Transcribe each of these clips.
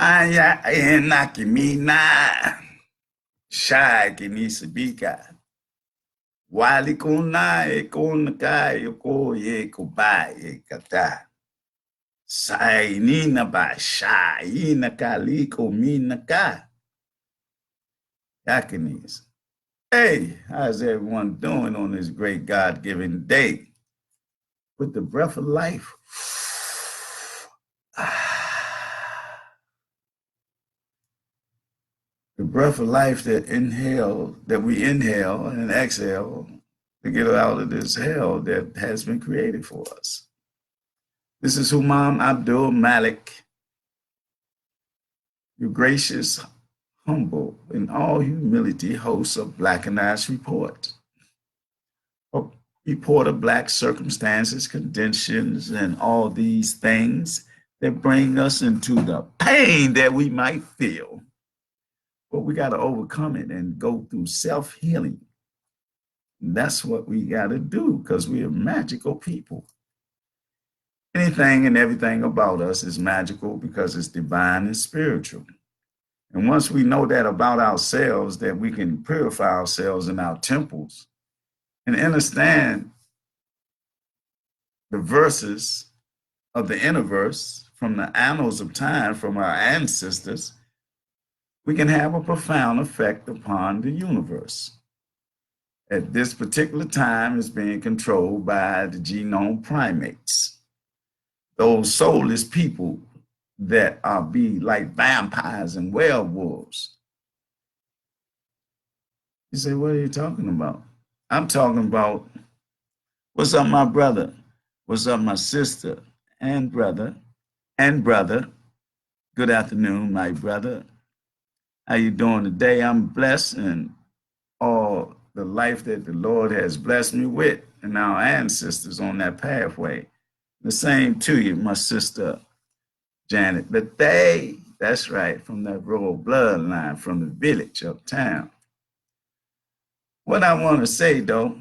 Aya enakimina shai kinisibika. Wali kuna ekonaka yoko ye kubai kata. Sai nina ba shai nakaliko minaka. Yakinis. Hey, how's everyone doing on this great God-given day? With the breath of life. The breath of life that we inhale and exhale to get out of this hell that has been created for us. This is Humam AbdulMalik, your gracious, humble, in all humility host of Blackanized Report. A report of Black circumstances, conditions, and all these things that bring us into the pain that we might feel. But we got to overcome it and go through self-healing. That's what we got to do because we are magical people. Anything and everything about us is magical because it's divine and spiritual. And once we know that about ourselves, that we can purify ourselves in our temples and understand the verses of the inner verse from the annals of time from our ancestors, we can have a profound effect upon the universe. At this particular time, it's being controlled by the genome primates, those soulless people that are be like vampires and werewolves. You say, what are you talking about? I'm talking about, what's up, my brother? What's up, my sister and brother and brother? Good afternoon, my brother. How you doing today? I'm blessed and all the life that the Lord has blessed me with and our ancestors on that pathway. The same to you, my sister Janet. That's right, from that royal bloodline from the village uptown. What I want to say though,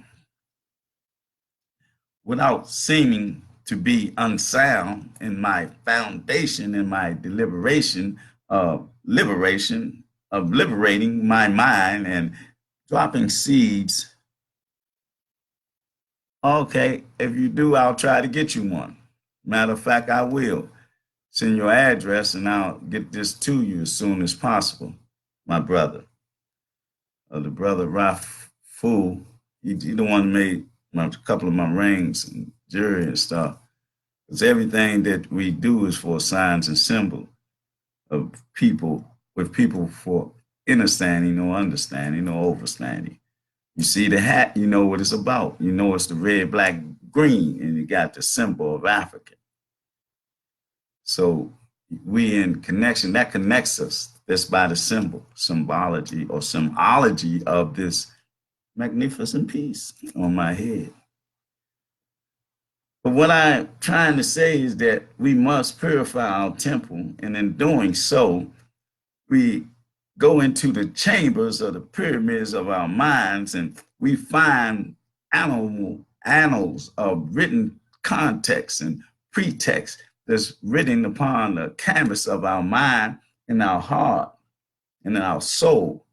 without seeming to be unsound in my foundation, in my deliberation of liberation, of liberating my mind and dropping seeds. Okay, if you do, I'll try to get you one. Matter of fact, I will send your address and I'll get this to you as soon as possible, my brother. The brother Rafu, he the one who made a couple of my rings and jewelry and stuff. Because everything that we do is for signs and symbols of people, with people for understanding or understanding or overstanding. You see the hat, you know what it's about. You know it's the red, black, green, and you got the symbol of Africa. So we in connection, that connects us. That's by the symbology or symbology of this magnificent piece on my head. But what I'm trying to say is that we must purify our temple, and in doing so, we go into the chambers of the pyramids of our minds and we find annals of written context and pretext that's written upon the canvas of our mind and our heart and our soul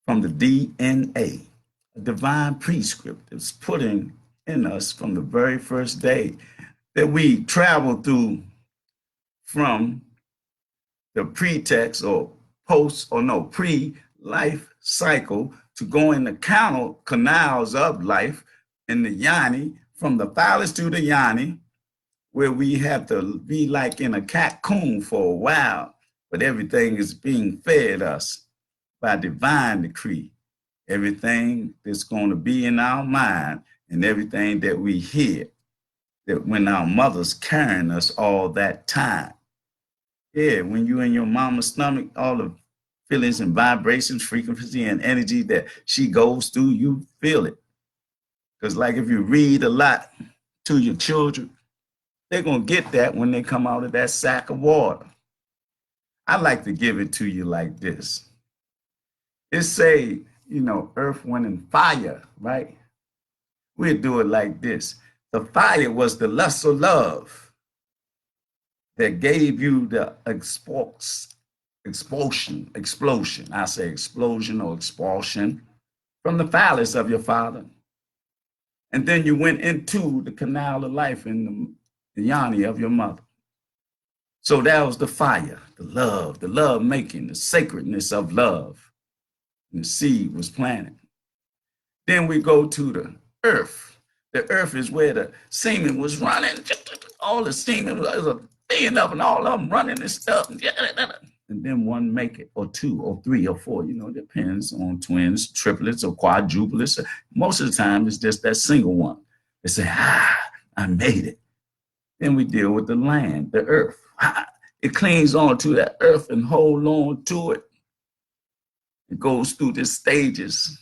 from the DNA, a divine prescript that's put in us from the very first day that we travel through from the pretext or post or no pre-life cycle to go in the canals of life in the yoni, from the phallus to the yoni, where we have to be like in a cocoon for a while, but everything is being fed us by divine decree. Everything that's going to be in our mind and everything that we hear, that when our mother's carrying us all that time. Yeah, when you're in your mama's stomach, all the feelings and vibrations, frequency, and energy that she goes through, you feel it. Because, like, if you read a lot to your children, they're going to get that when they come out of that sack of water. I like to give it to you like this. It's say, earth, wind, and fire, right? We'll do it like this. The fire was the lust of love. that gave you the explosion, I say explosion or expulsion from the phallus of your father. And then you went into the canal of life in the yoni of your mother. So that was the fire, the love making, the sacredness of love. And the seed was planted. Then we go to the earth. The earth is where the semen was running. All the semen was a thing up and all of them running and stuff. And then one make it, or two, or three, or four. It depends on twins, triplets, or quadruplets. Most of the time, it's just that single one. They say, I made it. Then we deal with the land, the earth. It clings on to that earth and hold on to it. It goes through the stages,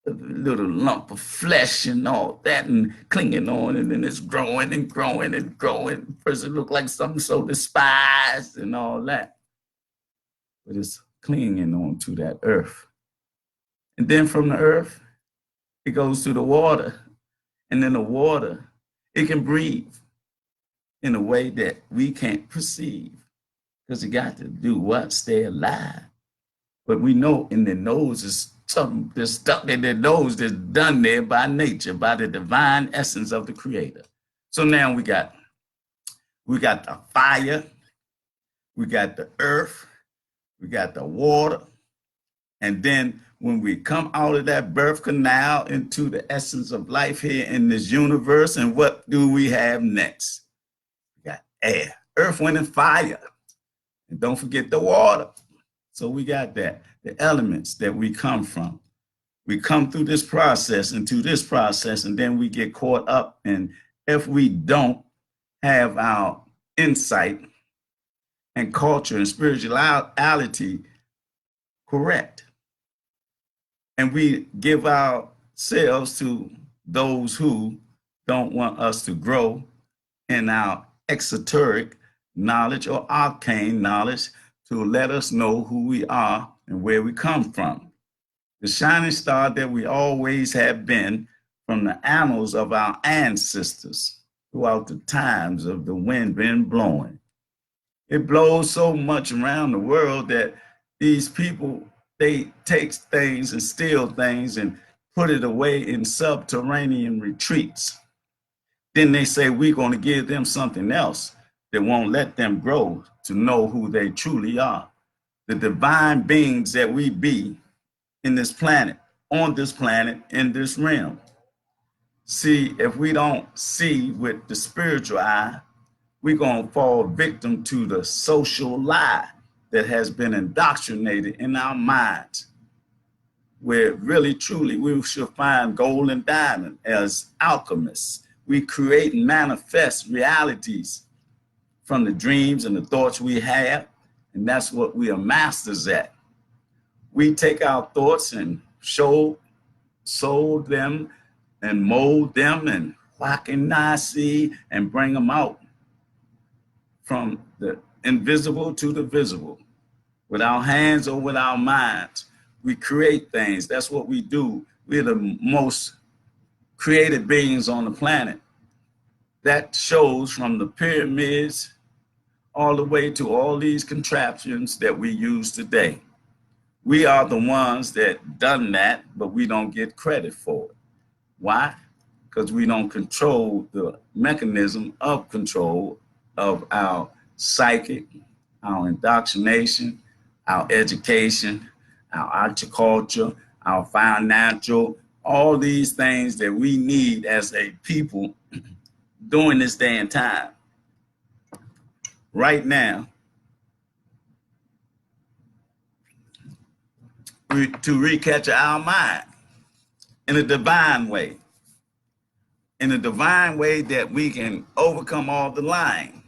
a little lump of flesh and all that, and clinging on, and then it's growing and growing and growing. First it looked like something so despised and all that, but it's clinging on to that earth. And then from the earth, it goes to the water, and then the water, it can breathe in a way that we can't perceive, because it got to do what? Stay alive. But we know in their nose is something that's stuck in their nose that's done there by nature, by the divine essence of the creator. So now we got the fire, we got the earth, we got the water. And then when we come out of that birth canal into the essence of life here in this universe, and what do we have next? We got air, earth, wind, and fire. And don't forget the water. So we got that, the elements that we come from. We come through this process, into this process, and then we get caught up. And if we don't have our insight and culture and spirituality correct, and we give ourselves to those who don't want us to grow in our exoteric knowledge or arcane knowledge, to let us know who we are and where we come from. The shining star that we always have been from the annals of our ancestors throughout the times of the wind been blowing. It blows so much around the world that these people, they take things and steal things and put it away in subterranean retreats. Then they say we're going to give them something else that won't let them grow to know who they truly are. The divine beings that we be in this planet, on this planet, in this realm. See, if we don't see with the spiritual eye, we're going to fall victim to the social lie that has been indoctrinated in our minds, where really, truly, we should find gold and diamond as alchemists. We create and manifest realities from the dreams and the thoughts we have, and that's what we are masters at. We take our thoughts and sow them and mold them and Blackanized and bring them out from the invisible to the visible. With our hands or with our minds, we create things. That's what we do. We're the most creative beings on the planet. That shows from the pyramids all the way to all these contraptions that we use today. We are the ones that done that, but we don't get credit for it. Why? Because we don't control the mechanism of control of our psychic, our indoctrination, our education, our agriculture, our financial, all these things that we need as a people during this day and time. Right now, to recapture our mind in a divine way, that we can overcome all the lying.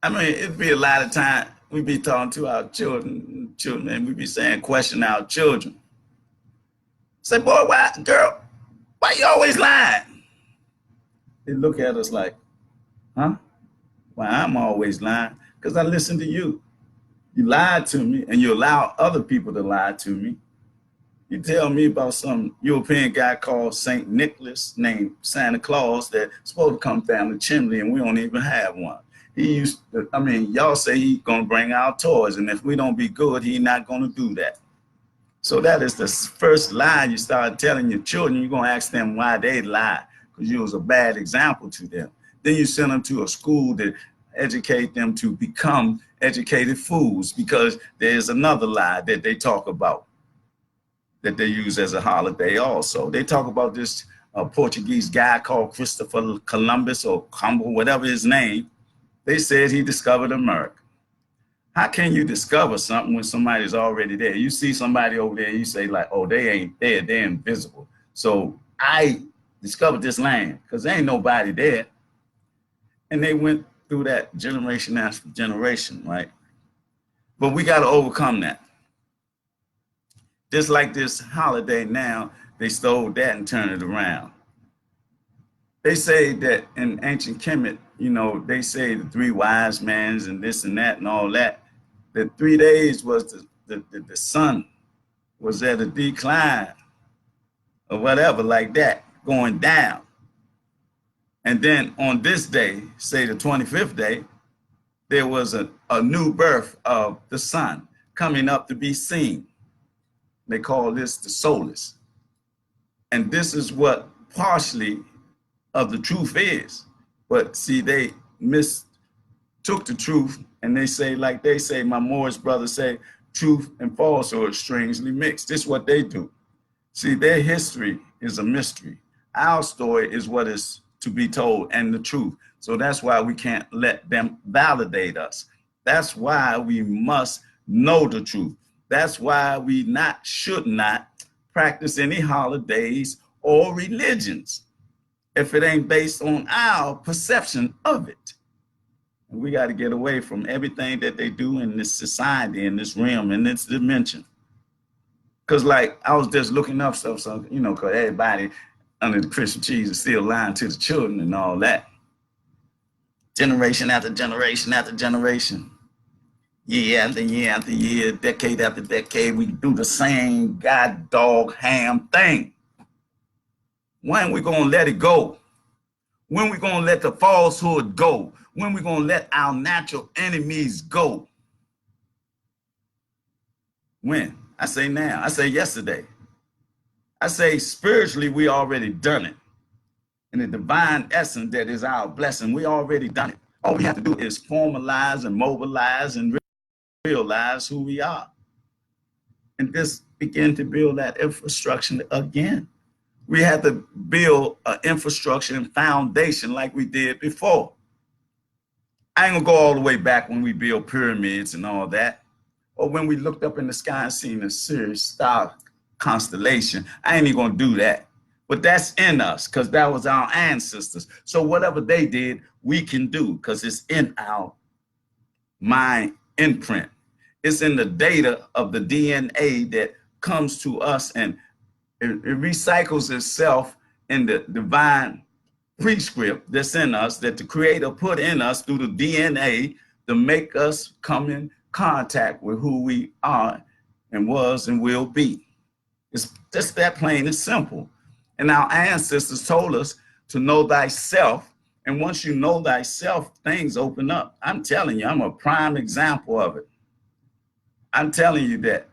I mean, it'd be a lot of time we be talking to our children, and we be saying, question our children. Say, boy, why you always lying? They look at us like, huh? Why I'm always lying? Because I listen to you. You lied to me, and you allow other people to lie to me. You tell me about some European guy called St. Nicholas named Santa Claus that's supposed to come down the chimney, and we don't even have one. He used to, I mean, y'all say he's gonna bring out toys, and if we don't be good, he's not gonna do that. So that is the first lie you start telling your children. You're gonna ask them why they lie, because you was a bad example to them. Then you send them to a school that educate them to become educated fools, because there's another lie that they talk about that they use as a holiday also. They talk about this Portuguese guy called Christopher Columbus or Cumble, whatever his name. They said he discovered America. How can you discover something when somebody's already there? You see somebody over there, you say like, oh, they ain't there, they're invisible. So I discovered this land because there ain't nobody there. And they went through that generation after generation, right? But we got to overcome that. Just like this holiday now, they stole that and turned it around. They say that in ancient Kemet, you know, they say the three wise men and this and that and all that. The 3 days was the sun was at a decline or whatever like that, going down. And then on this day, say the 25th day, there was a new birth of the sun coming up to be seen. They call this the solace. And this is what partially of the truth is. But see, they mistook the truth, and they say, like they say, my Moorish brothers say, truth and falsehood are strangely mixed. This is what they do. See, their history is a mystery. Our story is what is to be told and the truth. So that's why we can't let them validate us. That's why we must know the truth. That's why we should not practice any holidays or religions if it ain't based on our perception of it. And we got to get away from everything that they do in this society, in this realm, in this dimension. Because like I was just looking up stuff, so, you know, because everybody under the Christian cheese is still lying to the children and all that. Generation after generation after generation. Year after year after year, decade after decade, we do the same god dog ham thing. When we gonna let it go? When we gonna let the falsehood go? When we gonna let our natural enemies go? When? I say now. I say yesterday. I say spiritually, we already done it. In the divine essence that is our blessing, we already done it. All we have to do is formalize and mobilize and realize who we are. And just begin to build that infrastructure again. We had to build an infrastructure and foundation like we did before. I ain't gonna go all the way back when we built pyramids and all that, or when we looked up in the sky and seen a Sirius star constellation. I ain't even gonna do that. But that's in us because that was our ancestors. So whatever they did, we can do because it's in our mind imprint. It's in the data of the DNA that comes to us, and it recycles itself in the divine prescript that's in us that the creator put in us through the DNA to make us come in contact with who we are and was and will be. It's just that plain and simple. And our ancestors told us to know thyself. And once you know thyself, things open up. I'm telling you, I'm a prime example of it. I'm telling you that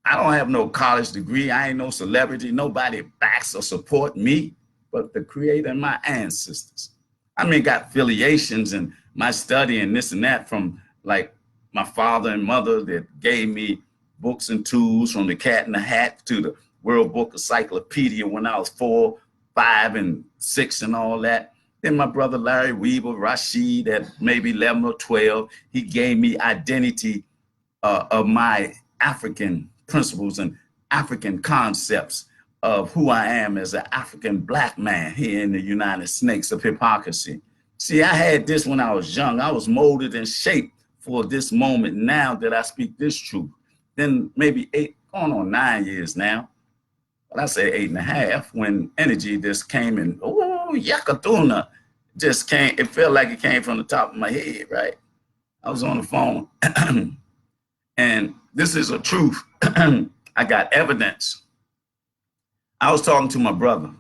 I don't have no college degree. I ain't no celebrity. Nobody backs or support me but the creator and my ancestors. I mean, got affiliations in my study and this and that from like my father and mother that gave me books and tools, from the Cat in the Hat to the World Book Encyclopedia when I was 4, 5, and 6 and all that. Then my brother Larry Weaver, Rashid at maybe 11 or 12, he gave me identity of my African principles and African concepts of who I am as an African black man here in the United Snakes of Hypocrisy. See, I had this when I was young. I was molded and shaped for this moment now that I speak this truth. Then maybe 8, going on 9 years now. But I say 8.5 when energy just came in. Oh, yakatuna just came. It felt like it came from the top of my head, right? I was on the phone. And this is a truth. I got evidence. I was talking to my brother.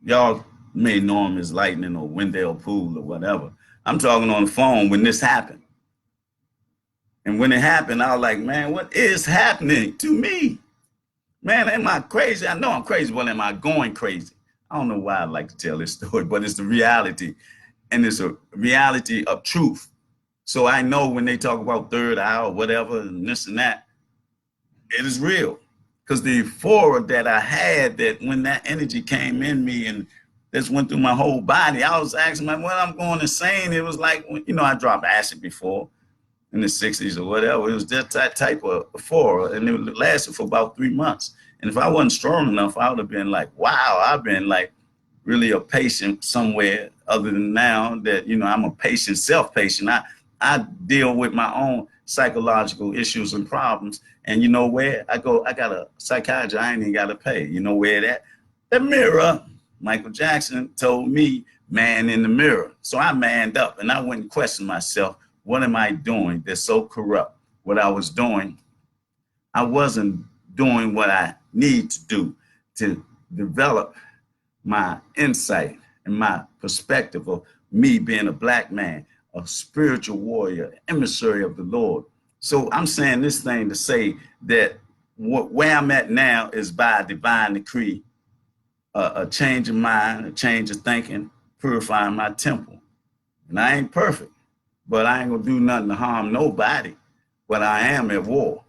Y'all may know him as Lightning or Wendell Poole or whatever. I'm talking on the phone when this happened. And when it happened, I was like, man, what is happening to me? Man, am I crazy? I know I'm crazy, but am I going crazy? I don't know why I like to tell this story, but it's the reality. And it's a reality of truth. So I know when they talk about third eye or whatever and this and that, it is real. Because the euphoria that I had, that when that energy came in me and this went through my whole body, I was asking, like, well, I'm going insane. It was like, you know, I dropped acid before in the 60s or whatever. It was that type of euphoria, and it lasted for about 3 months. And if I wasn't strong enough, I would have been like, wow, I've been like really a patient somewhere other than now that, you know, I'm a patient, self-patient. I deal with my own psychological issues and problems. And you know where I go? I got a psychiatrist. I ain't even got to pay. You know where that? The mirror. Michael Jackson told me, man in the mirror. So I manned up and I went and questioned myself. What am I doing that's so corrupt? What I was doing, I wasn't doing what I need to do to develop my insight and my perspective of me being a black man, a spiritual warrior, emissary of the Lord. So I'm saying this thing to say that where I'm at now is by a divine decree, a change of mind, a change of thinking, purifying my temple. And I ain't perfect, but I ain't gonna do nothing to harm nobody. But I am at war.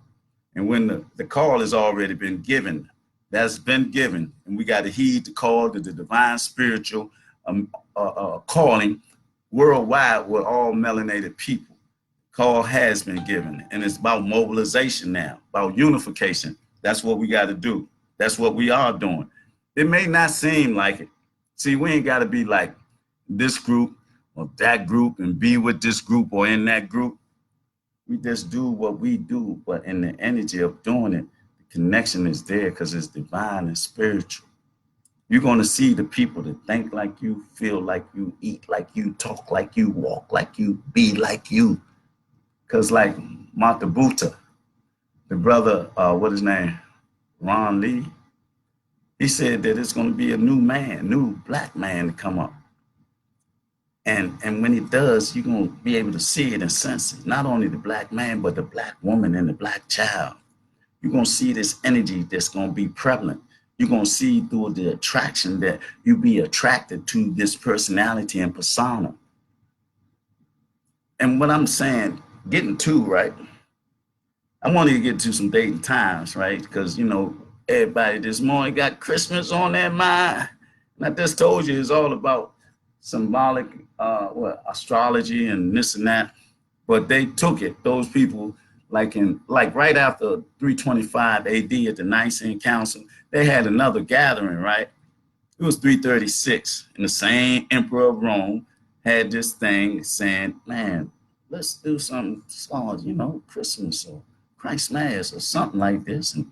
And when the call has already been given, that's been given, and we got to heed the call to the divine spiritual calling worldwide with all melanated people. Call has been given, and it's about mobilization now, about unification. That's what we got to do. That's what we are doing. It may not seem like it. See, we ain't got to be like this group or that group and be with this group or in that group. We just do what we do, but in the energy of doing it, the connection is there because it's divine and spiritual. You're going to see the people that think like you, feel like you, eat like you, talk like you, walk like you, be like you. Because like Martha Buta, the brother, what his name, Ron Lee, he said that it's going to be a new man, new black man to come up. And when he does, you're going to be able to see it and sense it. Not only the black man, but the black woman and the black child. You're going to see this energy that's going to be prevalent. You're going to see through the attraction that you be attracted to this personality and persona. And what I'm saying, getting to, right? I wanted to get to some dating times, right? Because, you know, everybody this morning got Christmas on their mind. And I just told you it's all about symbolic astrology and this and that, but they took it, those people, like right after 325 AD at the Nicene Council, they had another gathering, right? It was 336, and the same emperor of Rome had this thing saying, man, let's do something called, you know, Christmas or Christmas or something like this. And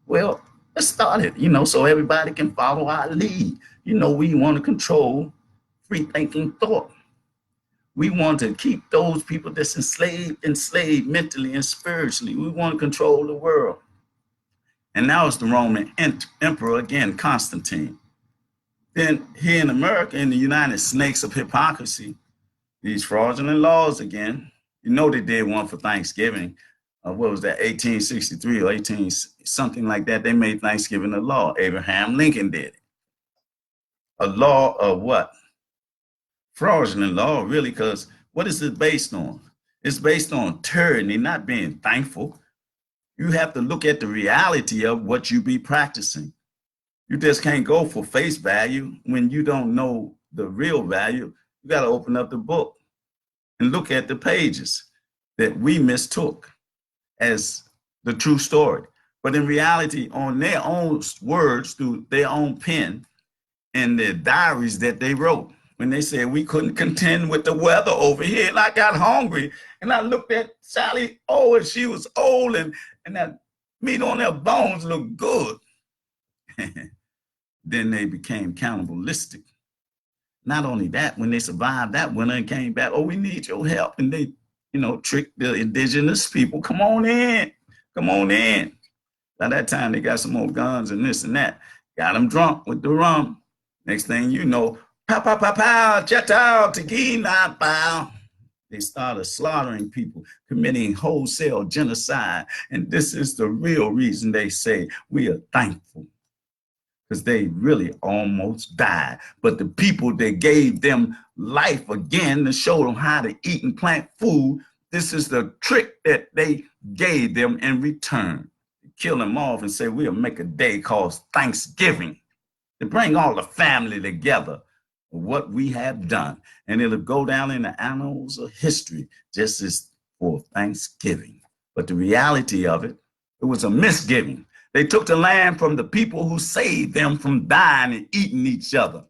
well, let's start it, you know, so everybody can follow our lead. You know, we want to control free thinking thought. We want to keep those people that's enslaved mentally and spiritually. We want to control the world. And now it's the Roman emperor again, Constantine. Then here in America, in the United Snakes of hypocrisy, these fraudulent laws again. You know they did one for Thanksgiving. What was that, 1863 or 18 something like that? They made Thanksgiving a law. Abraham Lincoln did it. A law of what? Fraudulent law, really, because what is it based on? It's based on tyranny, not being thankful. You have to look at the reality of what you be practicing. You just can't go for face value when you don't know the real value. You got to open up the book and look at the pages that we mistook as the true story. But in reality, on their own words, through their own pen and their diaries that they wrote, when they said we couldn't contend with the weather over here, and I got hungry, and I looked at Sally, oh, and she was old, and that meat on their bones looked good. Then they became cannibalistic. Not only that, when they survived that winter and came back, oh, we need your help, and they, you know, tricked the indigenous people. Come on in, come on in. By that time, they got some more guns and this and that. Got them drunk with the rum. Next thing you know, Pow, pow, pow, pow, chatao, tequila, pow. They started slaughtering people, committing wholesale genocide. And this is the real reason they say we are thankful, because they really almost died. But the people that gave them life again to show them how to eat and plant food, this is the trick that they gave them in return. Kill them off and say, we'll make a day called Thanksgiving to bring all the family together for what we have done. And it'll go down in the annals of history just as for Thanksgiving. But the reality of it, it was a misgiving. They took the land from the people who saved them from dying and eating each other.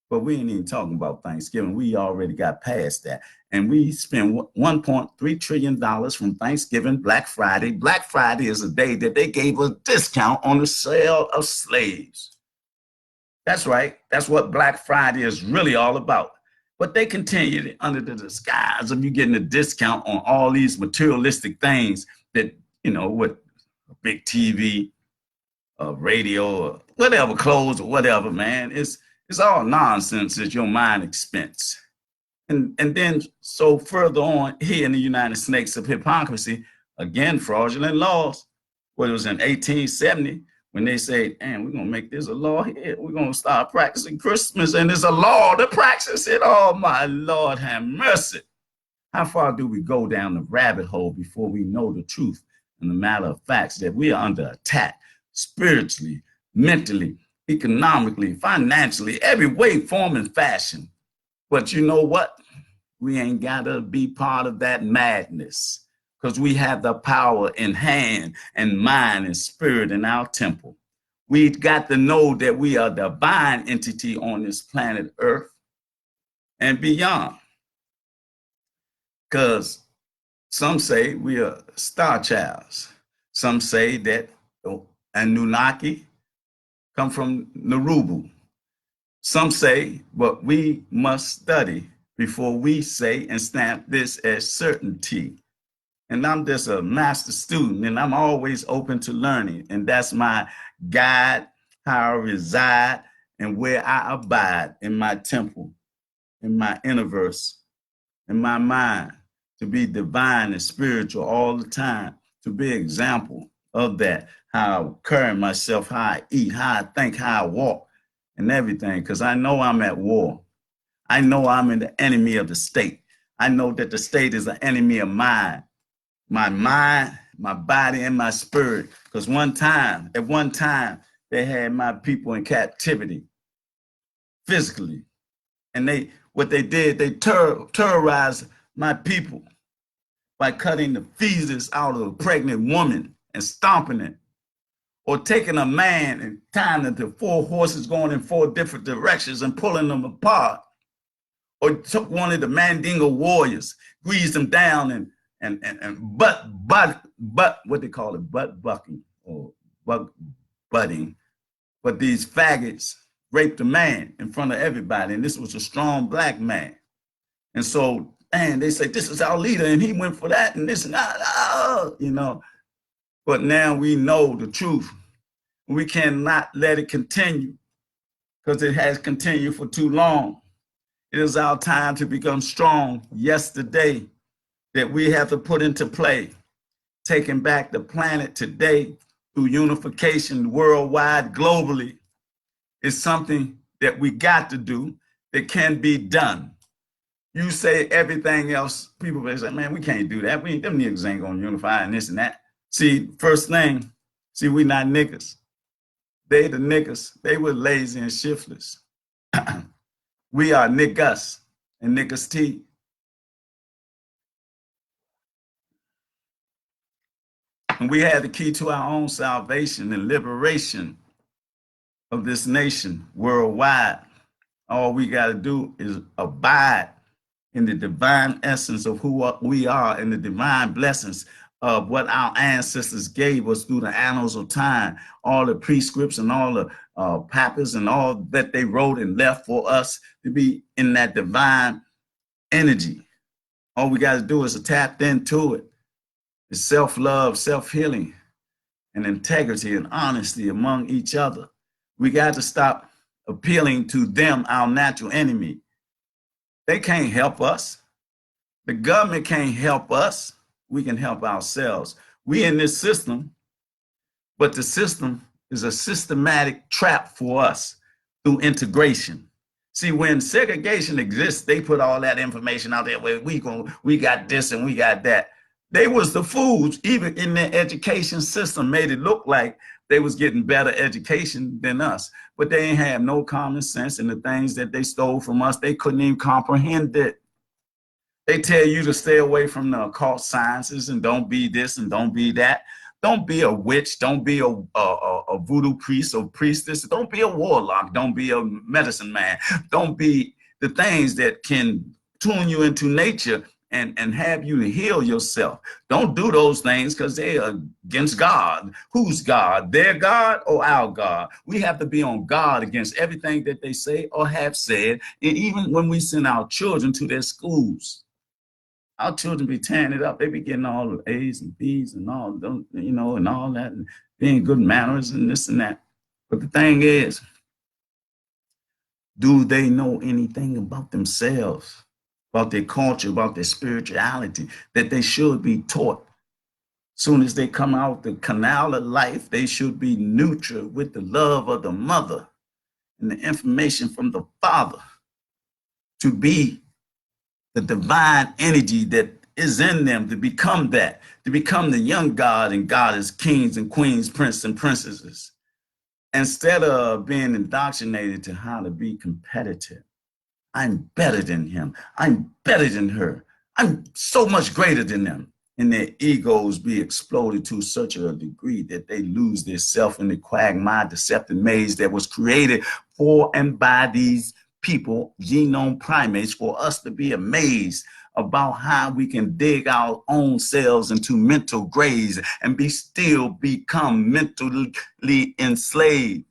But we ain't even talking about Thanksgiving. We already got past that. And we spent $1.3 trillion from Thanksgiving, Black Friday. Black Friday is a day that they gave a discount on the sale of slaves. That's right. That's what Black Friday is really all about. But they continued under the disguise of you getting a discount on all these materialistic things that, you know, with a big TV, radio, or whatever, clothes or whatever, man. It's all nonsense at your mind expense. And then so further on here in the United Snakes of hypocrisy, again, fraudulent laws. What it was in 1870 when they say, "Man, we're gonna make this a law here. We're gonna start practicing Christmas, and it's a law to practice it." Oh my Lord, have mercy. How far do we go down the rabbit hole before we know the truth and the matter of facts that we are under attack spiritually, mentally, economically, financially, every way, form, and fashion? But you know what? We ain't got to be part of that madness, because we have the power in hand and mind and spirit in our temple. We've got to know that we are a divine entity on this planet Earth and beyond. Because some say we are star childs. Some say that Anunnaki come from Narubu. Some say, but we must study before we say and stamp this as certainty. And I'm just a master student, and I'm always open to learning. And that's my guide, how I reside, and where I abide in my temple, in my universe, in my mind, to be divine and spiritual all the time, to be an example of that, how I carry myself, how I eat, how I think, how I walk, and everything, because I know I'm at war. I know I'm an enemy of the state. I know that the state is an enemy of mine, my mind, my body, and my spirit. Because at one time, they had my people in captivity physically. And what they did, they terrorized my people by cutting the fetus out of a pregnant woman and stomping it, or taking a man and tying it to 4 horses going in 4 different directions and pulling them apart, or took one of the Mandingo warriors, greased them down and butt what they call it, butt bucking or butting. But these faggots raped a man in front of everybody, and this was a strong black man. And so, man, they say, this is our leader, and he went for that, and this and that, you know. But now we know the truth. We cannot let it continue, because it has continued for too long. It is our time to become strong yesterday that we have to put into play. Taking back the planet today through unification worldwide, globally, is something that we got to do, that can be done. You say everything else, people will say, man, we can't do that. Them niggas ain't gonna unify and this and that. See, first thing, we not niggas. They the niggas. They were lazy and shiftless. We are niggas and niggas T. And we have the key to our own salvation and liberation of this nation worldwide. All we got to do is abide in the divine essence of who we are and the divine blessings of what our ancestors gave us through the annals of time, all the prescripts and all the papers and all that they wrote and left for us to be in that divine energy. All we got to do is tap into it. It's self-love, self-healing, and integrity and honesty among each other. We got to stop appealing to them, our natural enemy. They can't help us. The government can't help us. We can help ourselves. We in this system, but the system is a systematic trap for us through integration. See, when segregation exists, they put all that information out there. Where we got this and we got that. They was the fools, even in their education system, made it look like they was getting better education than us. But they ain't have no common sense, and the things that they stole from us, they couldn't even comprehend it. They tell you to stay away from the occult sciences and don't be this and don't be that. Don't be a witch. Don't be a voodoo priest or priestess. Don't be a warlock. Don't be a medicine man. Don't be the things that can tune you into nature and have you heal yourself. Don't do those things because they are against God. Who's God? Their God or our God? We have to be on guard against everything that they say or have said. And even when we send our children to their schools, our children be tearing it up. They be getting all the A's and B's and all, you know, and all that, and being good manners and this and that. But the thing is, do they know anything about themselves, about their culture, about their spirituality that they should be taught? Soon as they come out the canal of life, they should be neutral with the love of the mother and the information from the father to be the divine energy that is in them, to become that, to become the young God and goddess, kings and queens, princes and princesses, instead of being indoctrinated to how to be competitive. I'm better than him. I'm better than her. I'm so much greater than them. And their egos be exploded to such a degree that they lose their self in the quagmire, deceptive maze that was created for and by these people, genome primates, for us to be amazed about how we can dig our own selves into mental graves and still become mentally enslaved.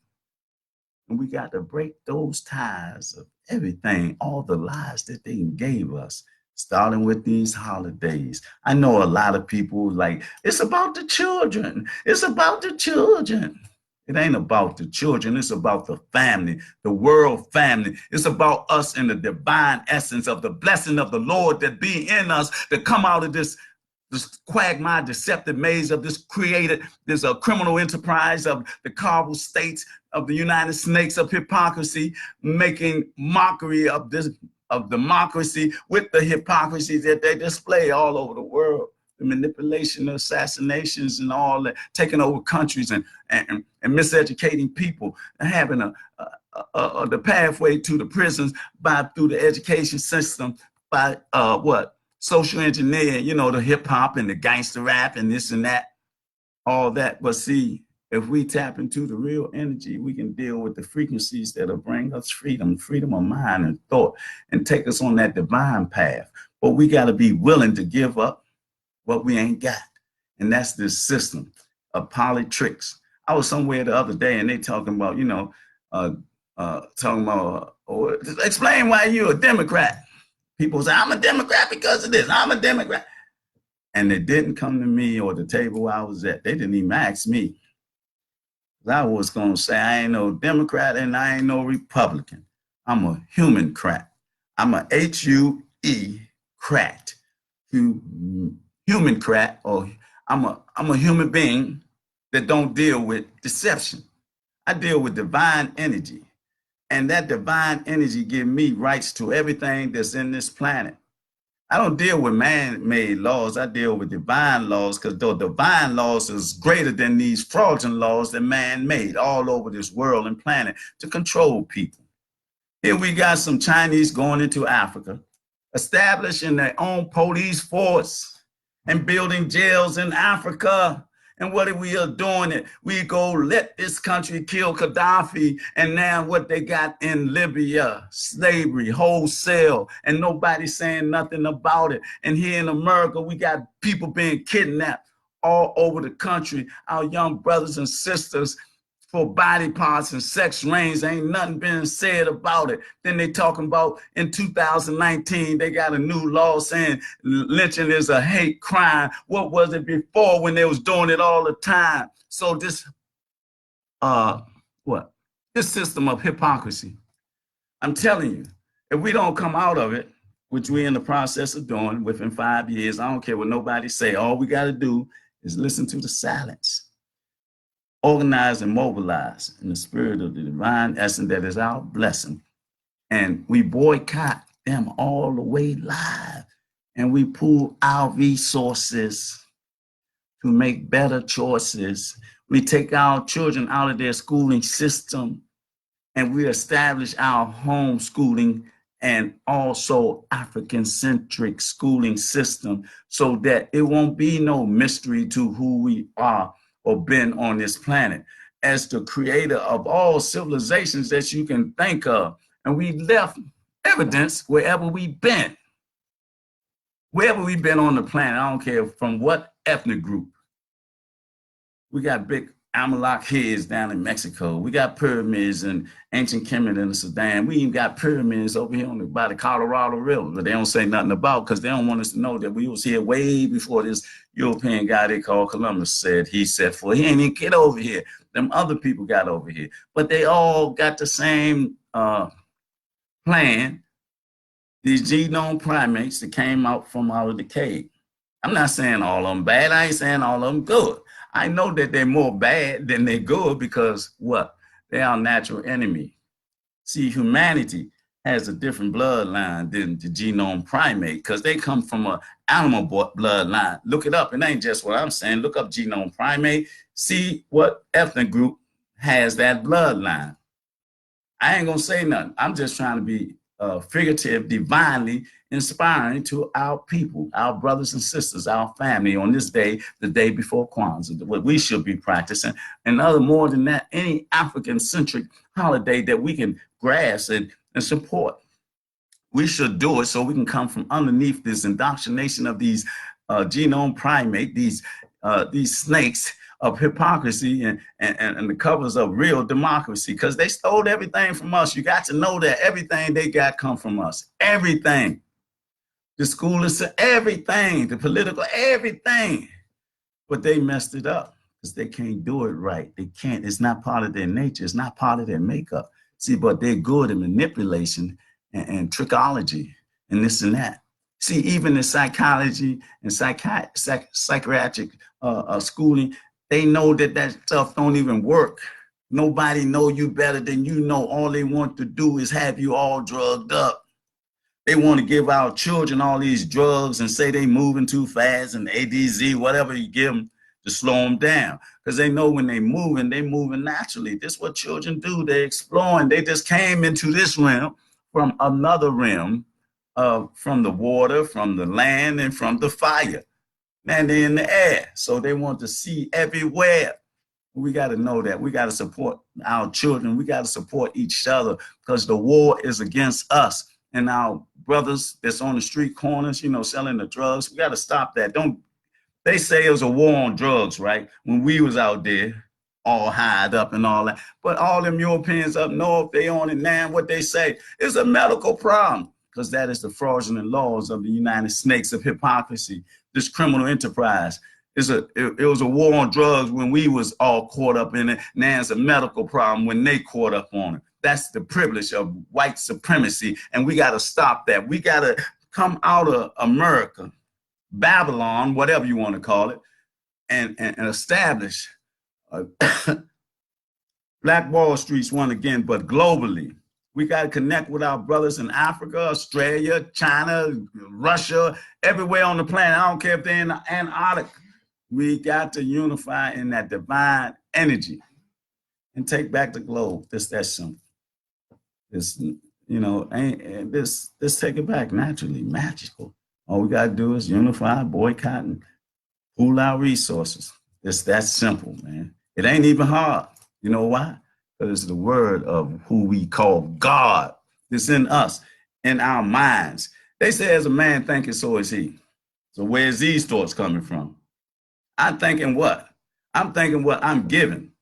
And we got to break those ties of everything, all the lies that they gave us, starting with these holidays. I know a lot of people like, it's about the children. It's about the children. It ain't about the children. It's about the family, the world family. It's about us and the divine essence of the blessing of the Lord that be in us, to come out of this quagmire, deceptive maze of this created, there's a criminal enterprise of the carnal states of the United Snakes of hypocrisy, making mockery of this, of democracy, with the hypocrisy that they display all over the world. The manipulation, the assassinations, and all that, taking over countries and miseducating people, and having the pathway to the prisons through the education system by social engineering, you know, the hip hop and the gangster rap and this and that, all that. But see, if we tap into the real energy, we can deal with the frequencies that'll bring us freedom of mind and thought, and take us on that divine path. But we got to be willing to give up what we ain't got. And that's this system of politics. I was somewhere the other day and they talking about, you know, explain why you're a Democrat. People say, I'm a Democrat because of this. I'm a Democrat. And they didn't come to me or the table I was at. They didn't even ask me. I was going to say, I ain't no Democrat and I ain't no Republican. I'm a human crat. I'm a H-U-E crat. Human crat, or I'm a human being that don't deal with deception. I deal with divine energy. And that divine energy give me rights to everything that's in this planet. I don't deal with man-made laws. I deal with divine laws, because the divine laws is greater than these fraudulent laws that man made all over this world and planet to control people. Here we got some Chinese going into Africa, establishing their own police force and building jails in Africa. And what are we doing? It we go let this country kill Gaddafi, and now what they got in Libya, slavery, wholesale, and nobody saying nothing about it. And here in America, we got people being kidnapped all over the country. Our young brothers and sisters, for body parts and sex rings, ain't nothing been said about it. Then they talking about in 2019, they got a new law saying lynching is a hate crime. What was it before when they was doing it all the time? So this, this system of hypocrisy. I'm telling you, if we don't come out of it, which we're in the process of doing within 5 years, I don't care what nobody say. All we got to do is listen to the silence, organize and mobilize in the spirit of the divine essence that is our blessing. And we boycott them all the way live. And we pool our resources to make better choices. We take our children out of their schooling system and we establish our homeschooling and also African-centric schooling system so that it won't be no mystery to who we are or been on this planet as the creator of all civilizations that you can think of. And we left evidence wherever we've been. Wherever we've been on the planet, I don't care from what ethnic group. We got big Amalek heads down in Mexico. We got pyramids in ancient Kemet in the Sudan. We even got pyramids over here by the Colorado River, but they don't say nothing about because they don't want us to know that we was here way before this European guy they call Columbus said he set for. He ain't even get over here. Them other people got over here, but they all got the same plan. These genome primates that came out from out of the cave. I'm not saying all of them bad. I ain't saying all of them good. I know that they're more bad than they're good because what? They're our natural enemy. See, humanity has a different bloodline than the genome primate because they come from an animal bloodline. Look it up. It ain't just what I'm saying. Look up genome primate. See what ethnic group has that bloodline. I ain't going to say nothing. I'm just trying to be figurative, divinely inspiring to our people, our brothers and sisters, our family on this day, the day before Kwanzaa, what we should be practicing. And other more than that, any African-centric holiday that we can grasp and support. We should do it so we can come from underneath this indoctrination of these genome primate, these snakes of hypocrisy and the covers of real democracy, because they stole everything from us. You got to know that everything they got come from us. Everything. The school is everything, the political, everything. But they messed it up because they can't do it right. They can't. It's not part of their nature. It's not part of their makeup. See, but they're good at manipulation and trickology and this and that. See, even in psychology and psychiatric schooling, they know that stuff don't even work. Nobody know you better than you know. All they want to do is have you all drugged up. They want to give our children all these drugs and say they moving too fast and ADZ, whatever you give them to slow them down. Because they know when they moving naturally. This is what children do. They're exploring. They just came into this realm from another realm, from the water, from the land, and from the fire. Man, they're in the air. So they want to see everywhere. We got to know that. We got to support our children. We got to support each other because the war is against us and our brothers that's on the street corners, selling the drugs. We got to stop that. They say it was a war on drugs, right? When we was out there all hied up and all that. But all them Europeans up north, they on it now. What they say is a medical problem because that is the fraudulent laws of the United Snakes of hypocrisy. This criminal enterprise. It was a war on drugs when we was all caught up in it. Now it's a medical problem when they caught up on it. That's the privilege of white supremacy, and we got to stop that. We got to come out of America, Babylon, whatever you want to call it, and establish Black Wall Street's one again, but globally. We got to connect with our brothers in Africa, Australia, China, Russia, everywhere on the planet. I don't care if they're in the Antarctic. We got to unify in that divine energy and take back the globe. Just that simple. This, this take it back naturally, magical. All we got to do is unify, boycott, and pool our resources. It's that simple, man. It ain't even hard. You know why? Because it's the word of who we call God. It's in us, in our minds. They say as a man thinketh, so is he. So where's these thoughts coming from? I'm thinking what? I'm thinking what I'm given.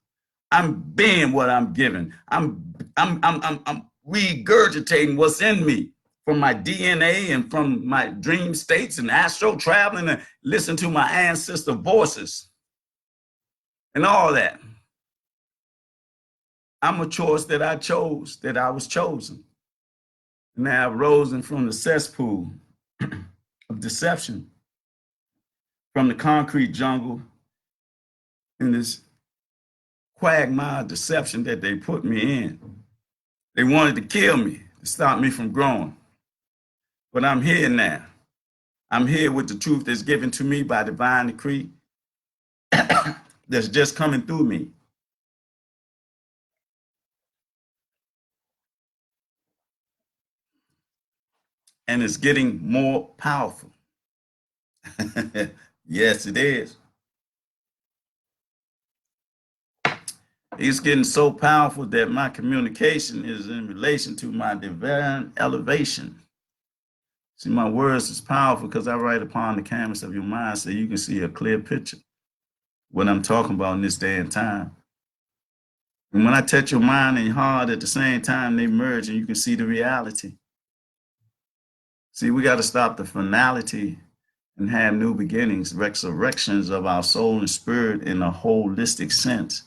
I'm being what I'm given. I'm regurgitating what's in me from my DNA and from my dream states and astro traveling and listen to my ancestor voices and all that. I'm a choice that I chose, that I was chosen. Now I've risen from the cesspool of deception, from the concrete jungle in this quagmire of deception that they put me in. They wanted to kill me, to stop me from growing. But I'm here now. I'm here with the truth that's given to me by divine decree that's just coming through me. And it's getting more powerful. Yes, it is. It's getting so powerful that my communication is in relation to my divine elevation. See, my words is powerful because I write upon the canvas of your mind so you can see a clear picture what I'm talking about in this day and time. And when I touch your mind and your heart at the same time, they merge and you can see the reality. See, we got to stop the finality and have new beginnings, resurrections of our soul and spirit in a holistic sense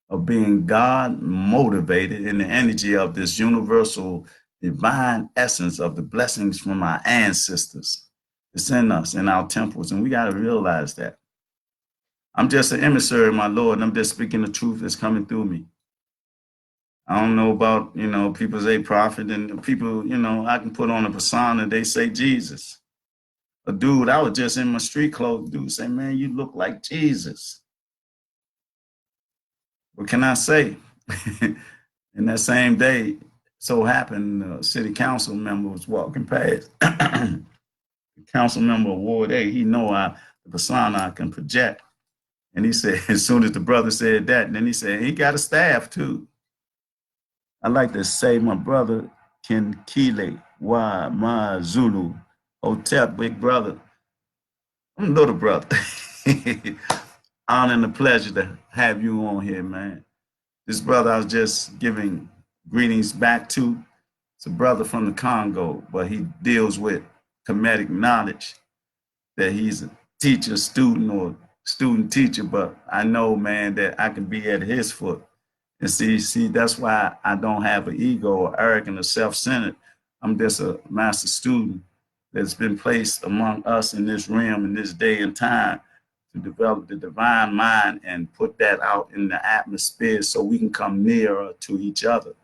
of being God motivated in the energy of this universal divine essence of the blessings from our ancestors. It's in us, in our temples, and we got to realize that. I'm just an emissary, my Lord, and I'm just speaking the truth that's coming through me. I don't know about, people say prophet and people, I can put on a persona, they say Jesus. A dude, I was just in my street clothes, dude say, man, you look like Jesus. What can I say? In that same day, so happened, a city council member was walking past. The council member of Ward A, he know the persona I can project. And he said, as soon as the brother said that, and then he said, he got a staff too. I like to say my brother Ken Kile, Wa Ma Zulu, Hotep, big brother. I'm little brother. Honor and a pleasure to have you on here, man. This brother I was just giving greetings back to. It's a brother from the Congo, but he deals with comedic knowledge that he's a teacher, student, or student teacher. But I know, man, that I can be at his foot. And see, that's why I don't have an ego or arrogant or self-centered. I'm just a master student that's been placed among us in this realm in this day and time to develop the divine mind and put that out in the atmosphere so we can come nearer to each other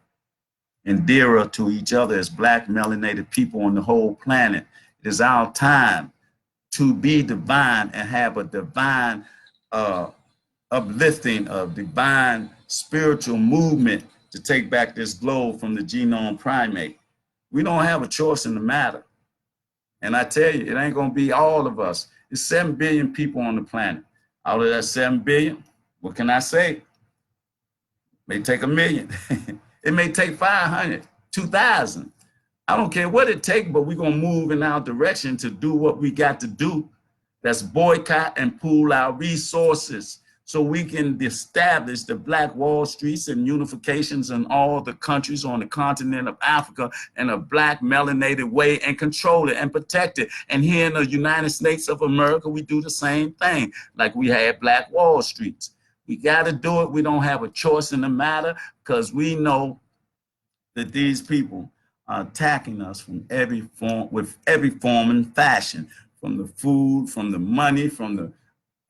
and dearer to each other as Black melanated people on the whole planet. It is our time to be divine and have a divine uplifting of divine spiritual movement to take back this globe from the genome primate. We don't have a choice in the matter. And I tell you, it ain't going to be all of us. It's 7 billion people on the planet. Out of that 7 billion, what can I say? It may take 1 million. It may take 500, 2,000. I don't care what it takes, but we're going to move in our direction to do what we got to do. That's boycott and pool our resources so we can establish the Black Wall Streets and unifications in all the countries on the continent of Africa in a Black melanated way and control it and protect it. And here in the United States of America, we do the same thing, like we had Black Wall Streets. We got to do it. We don't have a choice in the matter because we know that these people are attacking us from every form, with every form and fashion, from the food, from the money, from the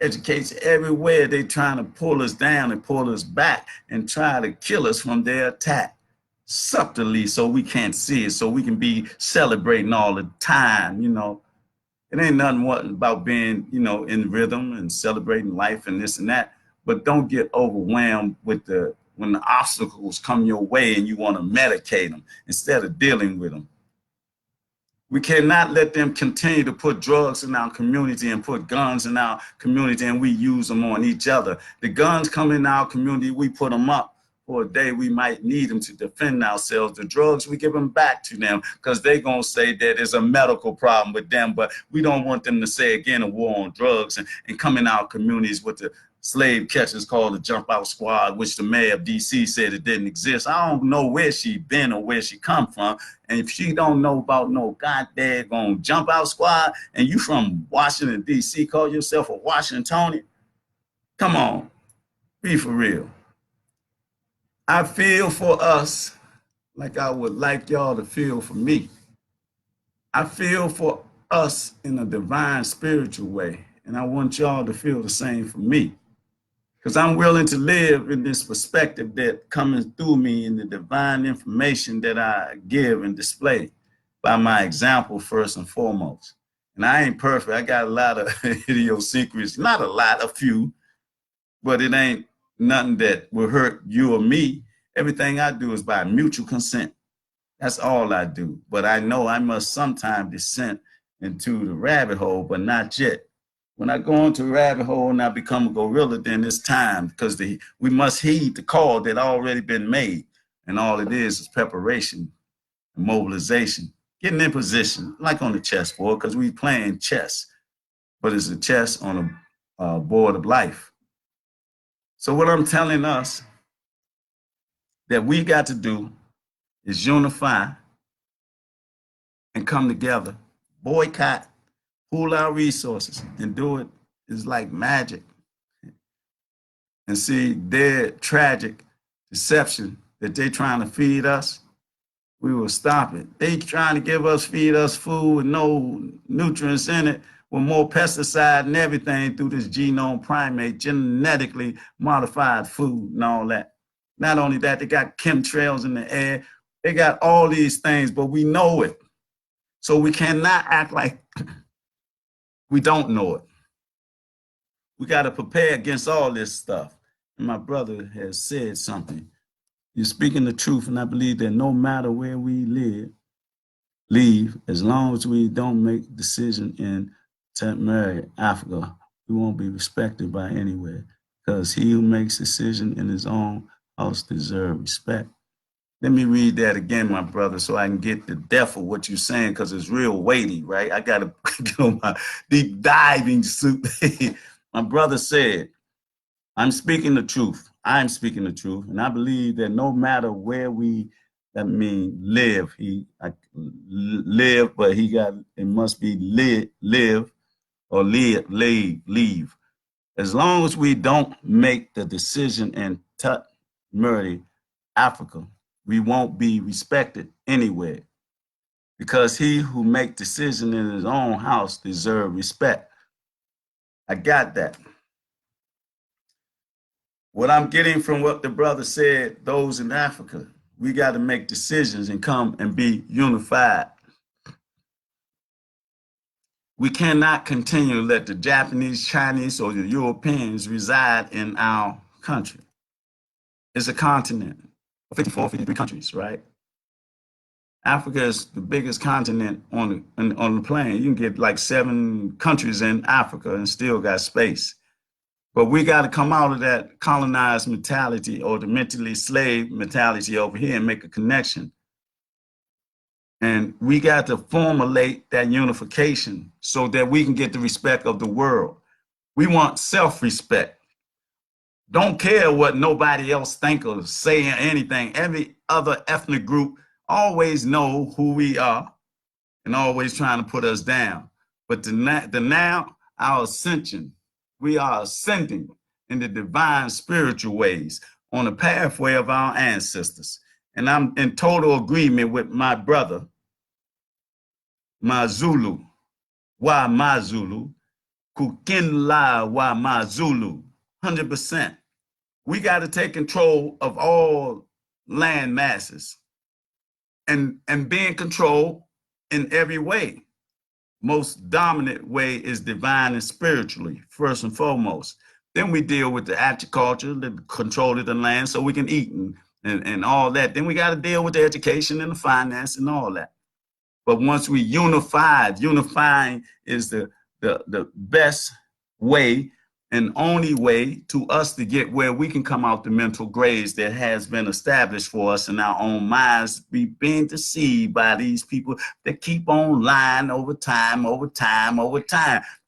education, everywhere. They're trying to pull us down and pull us back and try to kill us from their attack subtly so we can't see it, so we can be celebrating all the time. It ain't nothing about being, in rhythm and celebrating life and this and that, but don't get overwhelmed with when the obstacles come your way and you want to medicate them instead of dealing with them. We cannot let them continue to put drugs in our community and put guns in our community and we use them on each other. The guns come in our community, we put them up for a day we might need them to defend ourselves. The drugs, we give them back to them because they're going to say that there's a medical problem with them, but we don't want them to say again a war on drugs and come in our communities with the slave catchers called the Jump Out Squad, which the mayor of DC said it didn't exist. I don't know where she been or where she come from. And if she don't know about no goddamn Jump Out Squad and you from Washington, DC, call yourself a Washingtonian, come on, be for real. I feel for us like I would like y'all to feel for me. I feel for us in a divine spiritual way, and I want y'all to feel the same for me. Because I'm willing to live in this perspective that coming through me in the divine information that I give and display by my example first and foremost. And I ain't perfect. I got a lot of idiosyncrasies, not a lot, a few, but it ain't nothing that will hurt you or me. Everything I do is by mutual consent. That's all I do. But I know I must sometime descend into the rabbit hole, but not yet. When I go into a rabbit hole and I become a gorilla, then it's time because we must heed the call that already been made. And all it is preparation and mobilization, getting in position, like on the chessboard, because we playing chess, but it's a chess on a board of life. So what I'm telling us that we got to do is unify and come together, boycott, pool our resources, and do it is like magic. And see their tragic deception that they're trying to feed us, we will stop it. They trying to feed us food with no nutrients in it, with more pesticide and everything through this genome primate, genetically modified food and all that. Not only that, they got chemtrails in the air. They got all these things, but we know it. So we cannot act like we don't know it. We got to prepare against all this stuff. And my brother has said something. You're speaking the truth, and I believe that no matter where we leave, as long as we don't make decision in temporary Africa, we won't be respected by anywhere. Because he who makes decision in his own house deserves respect. Let me read that again, my brother, so I can get the depth of what you're saying, because it's real weighty, right? I got to get on my deep diving suit. My brother said, I'm speaking the truth. I'm speaking the truth. And I believe that no matter where live, live, but it must be live or leave. As long as we don't make the decision in Tut Murray, Africa, we won't be respected anywhere, because he who make decision in his own house deserve respect. I got that. What I'm getting from what the brother said, those in Africa, we got to make decisions and come and be unified. We cannot continue to let the Japanese, Chinese, or the Europeans reside in our country. It's a continent of 54, 53 countries, right? Africa is the biggest continent on the planet. You can get like 7 countries in Africa and still got space. But we got to come out of that colonized mentality or the mentally slave mentality over here and make a connection. And we got to formulate that unification so that we can get the respect of the world. We want self-respect. Don't care what nobody else think or say anything. Every other ethnic group always know who we are and always trying to put us down. But the now, our ascension, we are ascending in the divine spiritual ways on the pathway of our ancestors. And I'm in total agreement with my brother, Mazulu, wa Mazulu, Kukinla wa Mazulu, 100%. We got to take control of all land masses and be in control in every way. Most dominant way is divine and spiritually, first and foremost. Then we deal with the agriculture, the control of the land so we can eat and all that. Then we got to deal with the education and the finance and all that. But once we unifying is the best way and only way to us to get where we can come out the mental graves that has been established for us in our own minds, be being deceived by these people that keep on lying over time,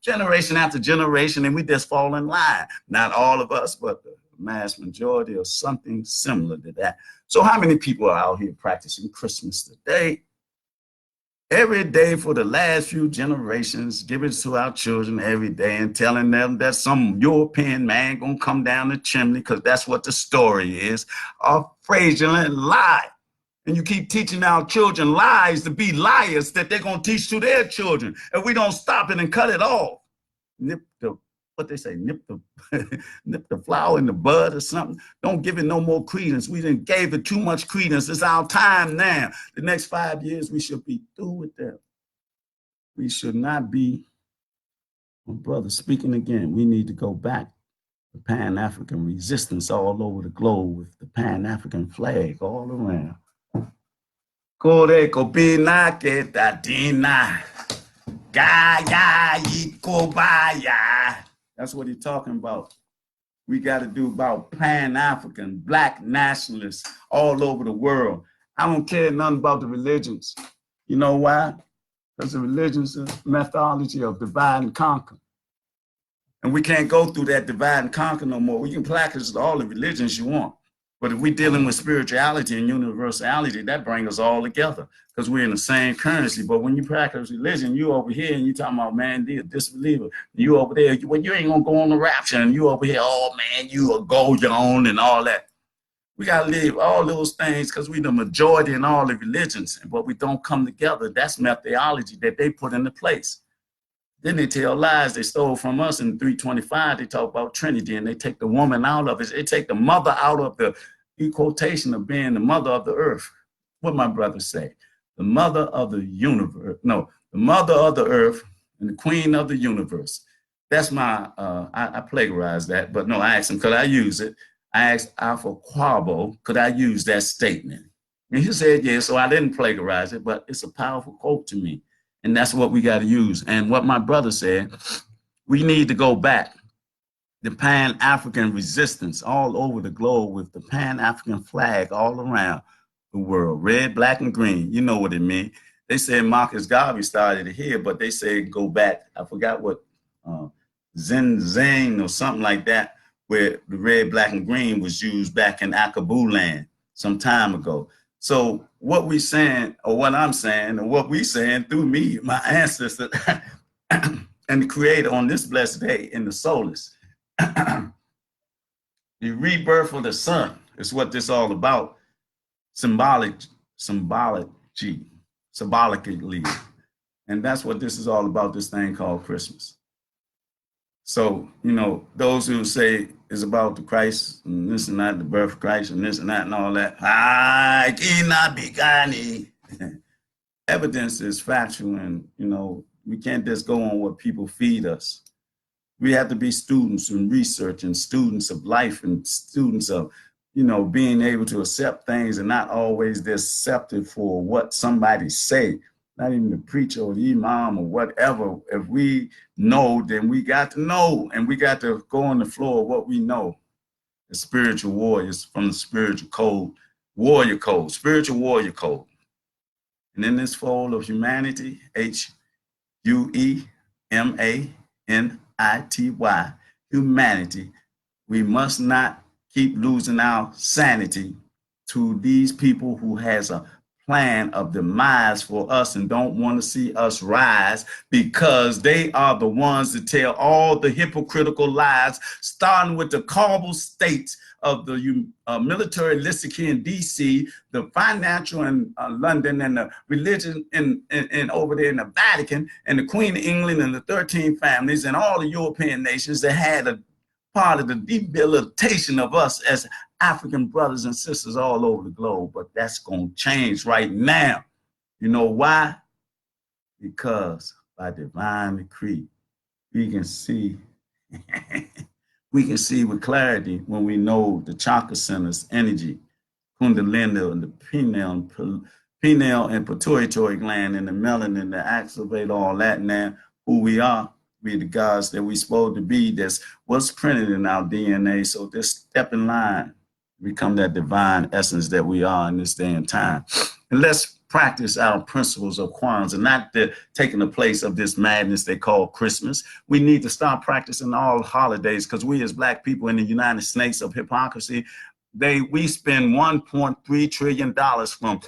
generation after generation, and we just fall in line. Not all of us, but the mass majority or something similar to that. So how many people are out here practicing Christmas today? every day for the last few generations, give it to our children every day and telling them that some European man gonna come down the chimney because that's what the story is, a fraudulent lie. And you keep teaching our children lies to be liars that they're gonna teach to their children. If we don't stop it and cut it off, nip the, what they say, nip the nip the flower in the bud or something. Don't give it no more credence. We done gave it too much credence. It's our time now. The next 5 years, we should be through with that. We should not be, my brother, speaking again, we need to go back to Pan-African resistance all over the globe with the Pan-African flag all around. Kore kopina ke tatina. Gaya Ikobaya. That's what he's talking about. We got to do about Pan-African, Black nationalists all over the world. I don't care nothing about the religions. You know why? Because the religions are methodology of divide and conquer. And we can't go through that divide and conquer no more. We can practice all the religions you want. But if we're dealing with spirituality and universality, that brings us all together because we're in the same currency. But when you practice religion, you over here and you talking about, man, you're a disbeliever. You over there, well, you ain't going to go on the rapture. And you over here, oh, man, you a go your own and all that. We got to leave all those things because we're the majority in all the religions. But we don't come together. That's methodology that they put into place. Then they tell lies they stole from us in 325. They talk about Trinity and they take the woman out of it. They take the mother out of the equation of being the mother of the earth. What my brother say? The mother of the universe. No, the mother of the earth and the queen of the universe. That's my, I plagiarized that, but no, I asked him, could I use it? I asked Alpha Quabo, could I use that statement? And he said, yeah, so I didn't plagiarize it, but it's a powerful quote to me. And that's what we got to use. And what my brother said, we need to go back. The Pan-African resistance all over the globe with the Pan-African flag all around the world. Red, black, and green. You know what it means. They said Marcus Garvey started it here, but they said go back. I forgot what, Zeng or something like that, where the red, black, and green was used back in Akabu land some time ago. So what we saying, or what I'm saying, or what we saying through me, my ancestor, and the creator on this blessed day in the solace, the rebirth of the sun is what this all about, symbolically. And that's what this is all about, this thing called Christmas. So, you know, those who say it's about the Christ and this and that, the birth of Christ and this and that and all that, evidence is factual, and, you know, we can't just go on what people feed us. We have to be students and research and students of life and students of, you know, being able to accept things and not always accepted for what somebody say. Not even the preacher or the imam or whatever. If we know, then we got to know, and we got to go on the floor of what we know. The spiritual warriors from the spiritual code, warrior code, spiritual warrior code. And in this fold of humanity, HUEMANITY, humanity, we must not keep losing our sanity to these people who has a plan of demise for us and don't want to see us rise, because they are the ones that tell all the hypocritical lies, starting with the carbal states of the militaristic here in DC, the financial in London, and the religion in over there in the Vatican, and the Queen of England and the 13 families and all the European nations that had a part of the debilitation of us as African brothers and sisters all over the globe. But that's going to change right now. You know why? Because by divine decree, we can see with clarity when we know the chakra centers, energy, kundalini, and the pineal and pituitary gland, and the melanin that activate all that. Now, who we are, we the gods that we supposed to be. That's what's printed in our DNA. So just step in line, become that divine essence that we are in this day and time. And let's practice our principles of Kwanzaa, not taking the place of this madness they call Christmas. We need to start practicing all holidays, because we as Black people in the United States of hypocrisy, we spend $1.3 trillion from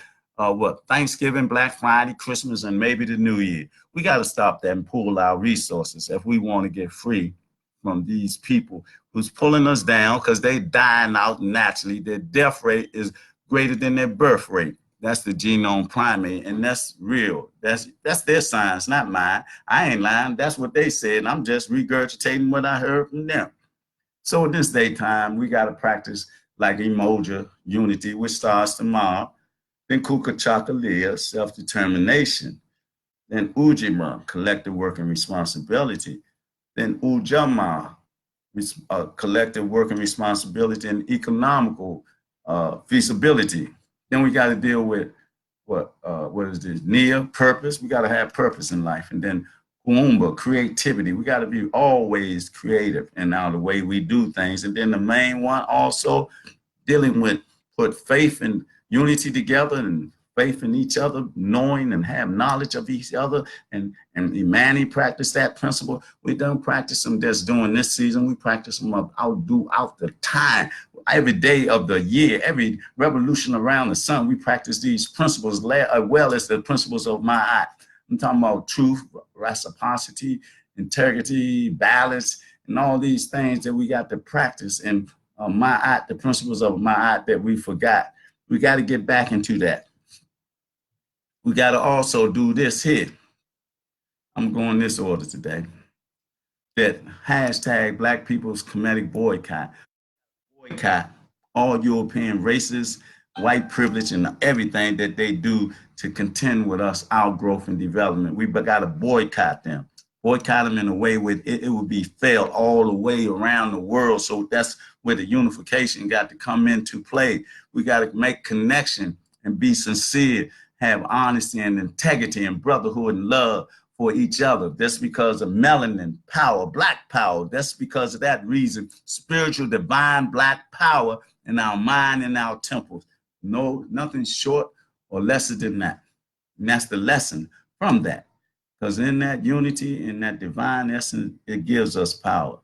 Thanksgiving, Black Friday, Christmas, and maybe the New Year. We got to stop that and pool our resources if we want to get free from these people who's pulling us down because they dying out naturally. Their death rate is greater than their birth rate. That's the genome primate, and that's real. That's their science, not mine. I ain't lying. That's what they said, and I'm just regurgitating what I heard from them. So in this daytime, we got to practice like Emoja, unity, which starts tomorrow. Then Kukachakalia, self-determination. Then Ujima, collective work and responsibility. Then Ujama, collective work and responsibility and economical feasibility. Then we got to deal with what is this? Nia, purpose. We got to have purpose in life. And then Huumba, creativity. We got to be always creative in the way we do things. And then the main one also dealing with put faith and unity together and faith in each other, knowing and have knowledge of each other. And Imani practice that principle. We don't practice them just during this season. We practice them out the time. Every day of the year, every revolution around the sun, we practice these principles as well as the principles of Ma'at. I'm talking about truth, reciprocity, integrity, balance, and all these things that we got to practice. And Ma'at, the principles of Ma'at that we forgot. We got to get back into that. We got to also do this here. I'm going this order today. That hashtag Black People's Comedic Boycott. Boycott all European races, white privilege, and everything that they do to contend with us, our growth and development. We got to boycott them. Boycott them in a way where it would be felt all the way around the world. So that's where the unification got to come into play. We got to make connection and be sincere, have honesty and integrity and brotherhood and love for each other. That's because of melanin power, Black power. That's because of that reason, spiritual, divine Black power in our mind and our temples. No, nothing short or lesser than that. And that's the lesson from that. Because in that unity, in that divine essence, it gives us power.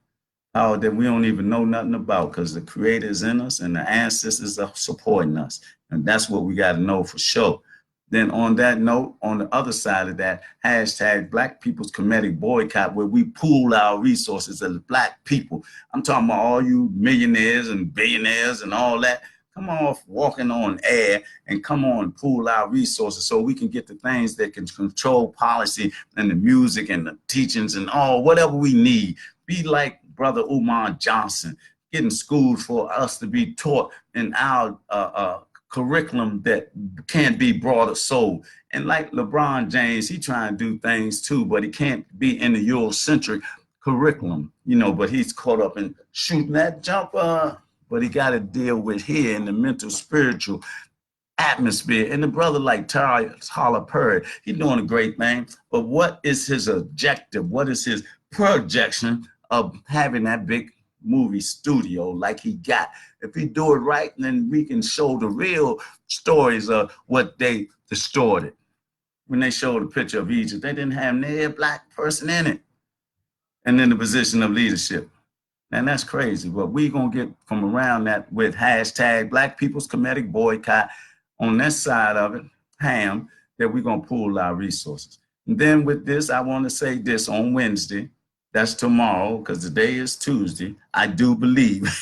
Power that we don't even know nothing about because the Creator is in us and the ancestors are supporting us. And that's what we got to know for sure. Then on that note, on the other side of that, hashtag Black People's Comedic Boycott, where we pool our resources as Black people. I'm talking about all you millionaires and billionaires and all that. Come on, walking on air and come on, pool our resources so we can get the things that can control policy and the music and the teachings and all, whatever we need. Be like Brother Umar Johnson, getting schools for us to be taught in our curriculum that can't be broader soul. And like LeBron James, he trying to do things too, but he can't be in the Eurocentric curriculum, but he's caught up in shooting that jumper. But he got to deal with here in the mental, spiritual atmosphere. And the brother like Tyler Perry, he's doing a great thing. But what is his objective? What is his projection of having that big movie studio like he got? If he do it right, then we can show the real stories of what they distorted. When they showed a picture of Egypt, they didn't have no Black person in it and in the position of leadership. And that's crazy. But we're going to get from around that with hashtag Black People's Comedic Boycott on that side of it, ham, that we're going to pool our resources. And then with this, I want to say this on Wednesday. That's tomorrow because the day is Tuesday. I do believe.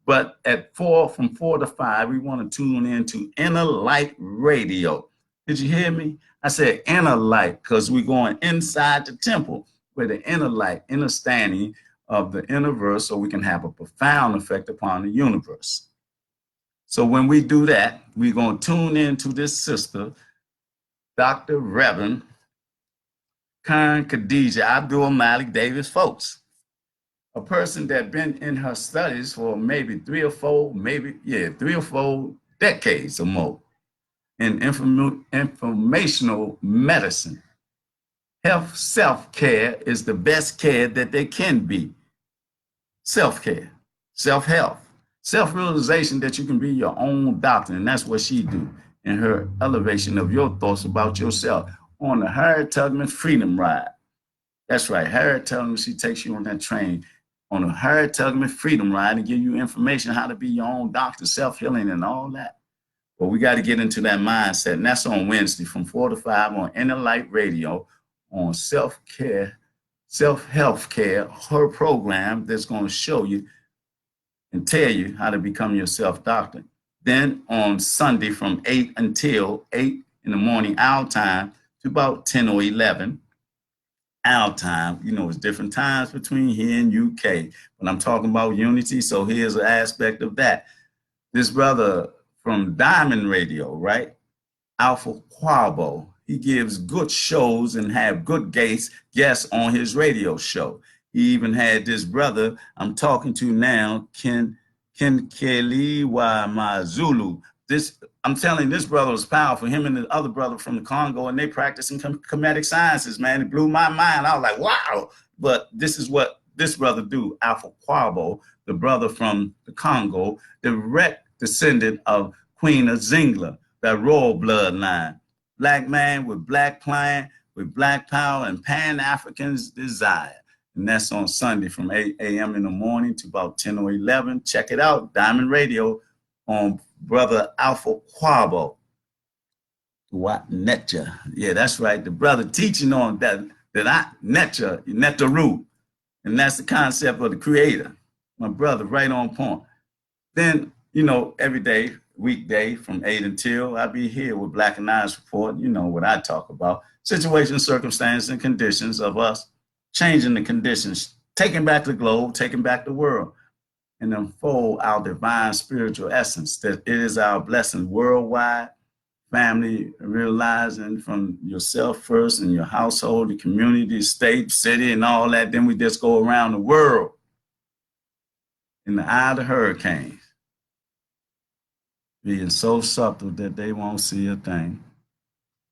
But from 4 to 5, we want to tune in to Inner Light Radio. Did you hear me? I said inner light because we're going inside the temple where the inner light, understanding of the universe, so we can have a profound effect upon the universe. So when we do that, we're going to tune into this sister, Dr. Reverend Karen Khadija AbdulMalik Davis Folks, a person that been in her studies for maybe 3 or 4 decades or more in informational medicine. Health self-care is the best care that there can be. Self-care, self-health, self-realization that you can be your own doctor. And that's what she do in her elevation of your thoughts about yourself on the Harriet Tubman Freedom Ride. That's right, Harriet Tubman, she takes you on that train on a Harriet Tubman Freedom Ride and give you information how to be your own doctor, self-healing and all that. But we got to get into that mindset. And that's on Wednesday from 4 to 5 on Inner Light Radio on self-care, self-health care, her program that's going to show you and tell you how to become your self-doctor. Then on Sunday from 8 until 8 in the morning, our time, to about 10 or 11, our time. You know, it's different times between here and UK, but I'm talking about unity. So here's an aspect of that. This brother from Diamond Radio, right? Alpha Quabo. He gives good shows and have good guests on his radio show. He even had this brother I'm talking to now, Ken Kelly Mazulu. This I'm telling you, this brother was powerful. Him and the other brother from the Congo, and they practicing comedic sciences, man. It blew my mind. I was like, wow. But this is what this brother do. Alpha Quabo, the brother from the Congo, direct descendant of Queen of Zingla, that royal bloodline. Black man with black plan, with black power and Pan-African's desire. And that's on Sunday from 8 a.m. in the morning to about 10 or 11. Check it out, Diamond Radio on Brother Alpha Quabo. What Netcha? Yeah, that's right. The brother teaching on that I Netcha, Netaru. And that's the concept of the creator. My brother, right on point. Then, you know, every day, weekday from 8 until I be here with Blackanized Report. You know what I talk about. Situations, circumstances, and conditions of us changing the conditions, taking back the globe, taking back the world, and unfold our divine spiritual essence, that it is our blessing worldwide, family, realizing from yourself first and your household, the community, state, city, and all that. Then we just go around the world in the eye of the hurricanes, being so subtle that they won't see a thing.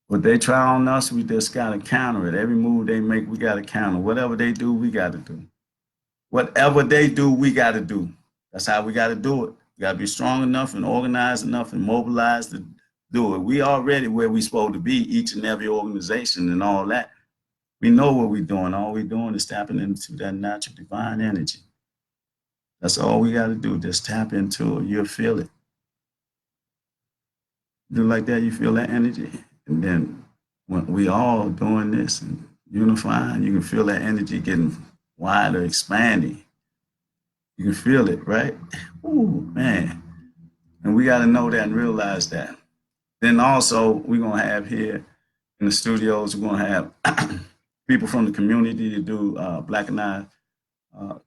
What they try on us, we just got to counter it. Every move they make, we got to counter. Whatever they do, we got to do. Whatever they do, we got to do. That's how we got to do it. We got to be strong enough and organized enough and mobilized to do it. We already where we supposed to be, each and every organization and all that. We know what we're doing. All we're doing is tapping into that natural divine energy. That's all we got to do. Just tap into it. You'll feel it. Do like that, you feel that energy. And then when we all doing this and unifying, you can feel that energy getting wider, expanding. You can feel it, right? Ooh, man. And we got to know that and realize that. Then also, we're going to have here in the studios, we're going to have people from the community to do Blackanized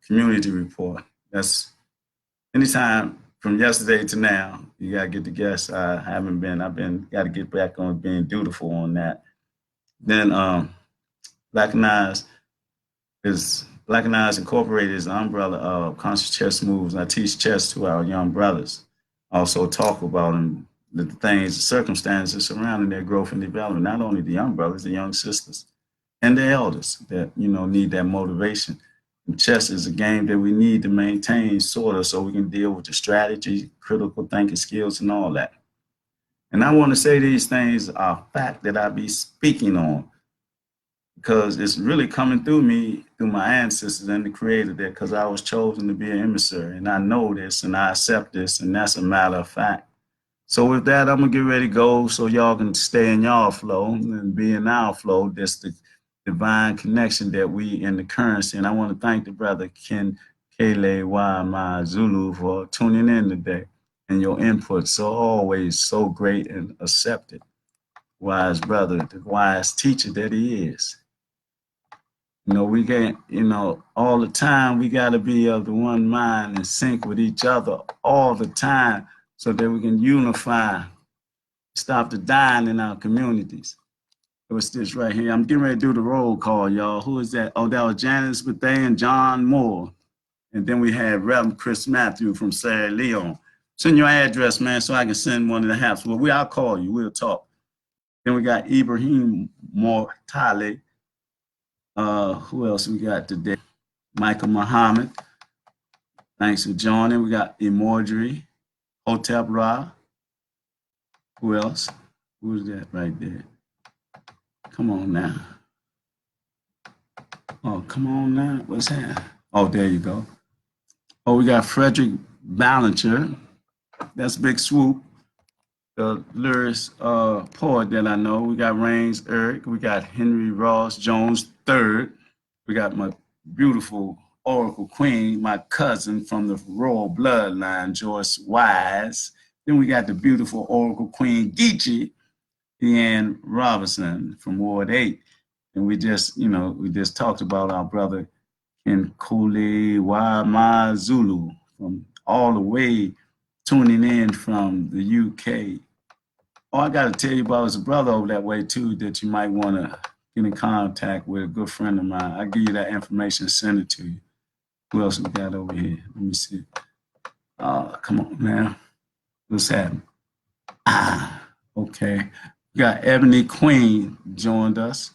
community report. That's anytime from yesterday to now, you got to get the guests. Got to get back on being dutiful on that. Then Blackanized Incorporated is the umbrella of conscious chess moves. I teach chess to our young brothers. Also talk about them, the things, the circumstances surrounding their growth and development. Not only the young brothers, the young sisters, and the elders that, you know, need that motivation. And chess is a game that we need to maintain sort of so we can deal with the strategy, critical thinking skills, and all that. And I want to say these things are fact that I be speaking on, because it's really coming through me, through my ancestors and the creator there, because I was chosen to be an emissary. And I know this and I accept this, and that's a matter of fact. So with that, I'm going to get ready to go so y'all can stay in y'all flow and be in our flow. That's the divine connection that we in the currency. And I want to thank the brother Ken Kele Ma Zulu for tuning in today and your input. So always so great and accepted. Wise brother, the wise teacher that he is. You know, we can't, you know, all the time we got to be of the one mind and sync with each other all the time so that we can unify, stop the dying in our communities. What's this right here? I'm getting ready to do the roll call, y'all. Who is that? Oh, that was Janice Bethay and John Moore. And then we had Reverend Chris Matthew from Sierra Leone. Send your address, man, so I can send one of the halves. Well, I'll call you. We'll talk. Then we got Ibrahim Mortale. Who else we got today? Michael Muhammad. Thanks for joining. We got Emordry, Hotep Ra. Who else? Who's that right there? Come on now. Oh, come on now. What's that? Oh, there you go. Oh, we got Frederick Ballinger. That's Big Swoop. the lyrics poet that I know. We got Rains Eric, we got Henry Ross Jones III, we got my beautiful Oracle Queen, my cousin from the royal bloodline, Joyce Wise. Then we got the beautiful Oracle Queen Geechee, Deanne Robinson from Ward 8. And we just, we just talked about our brother Nkule Wama Zulu from all the way tuning in from the UK. Oh, I got to tell you about his brother over that way too that you might want to get in contact with, a good friend of mine. I'll give you that information and send it to you. Who else we got over here? Let me see. Come on, man. What's happening? Okay. We got Ebony Queen joined us.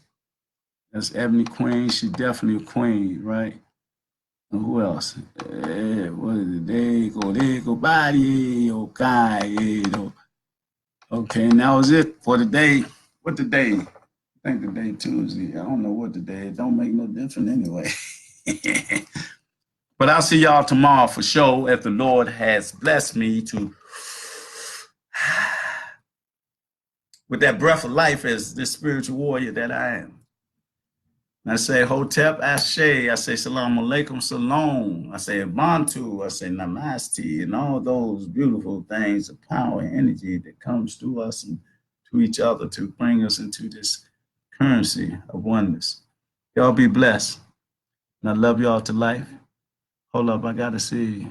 That's Ebony Queen. She's definitely a queen, right? And who else? What is it? There go, body, okay. Okay, and that was it for the day. What the day? I think the day Tuesday. I don't know what the day. It don't make no difference anyway. But I'll see y'all tomorrow for sure if the Lord has blessed me to with that breath of life as this spiritual warrior that I am. And I say Hotep Ashe, I say Salam Alaikum Salam, I say Bantu, I say Namaste, and all those beautiful things of power and energy that comes through us and to each other to bring us into this currency of oneness. Y'all be blessed. And I love y'all to life. Hold up, I gotta see.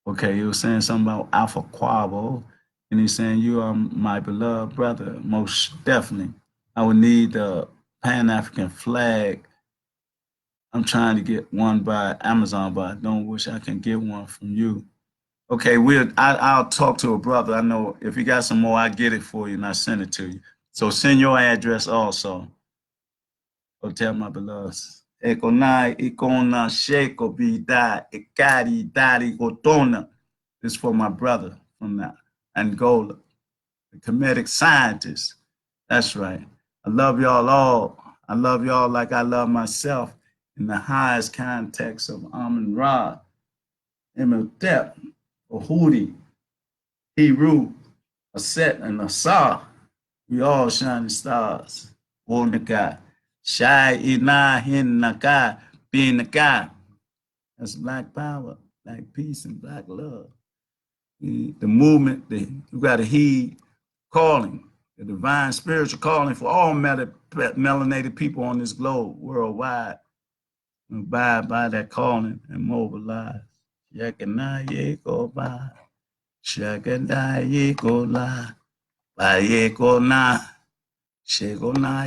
Okay, you were saying something about Alpha Quavo, and he's saying you are my beloved brother, most definitely. I would need the Pan-African flag. I'm trying to get one by Amazon, but I don't wish I can get one from you. Okay, I'll talk to a brother. I know if you got some more, I'll get it for you and I'll send it to you. So send your address also. Go tell my beloveds. Ekonai ikona sheko bida ikari dari gotona. This is for my brother from Angola, the comedic scientist. That's right. I love y'all all. I love y'all like I love myself in the highest context of Amun Ra, Imhotep, Uhudi, Heru, Aset, and Asar. We all shining stars. Wonaka. Shai ina hin naka bin naka. That's black power, black peace, and black love. The movement, you got to heed calling, the divine spiritual calling for all melanated people on this globe worldwide. Abide by that calling and mobilize. Shakana ye go by. Shakana ye go la. Ba ye go na. Shego na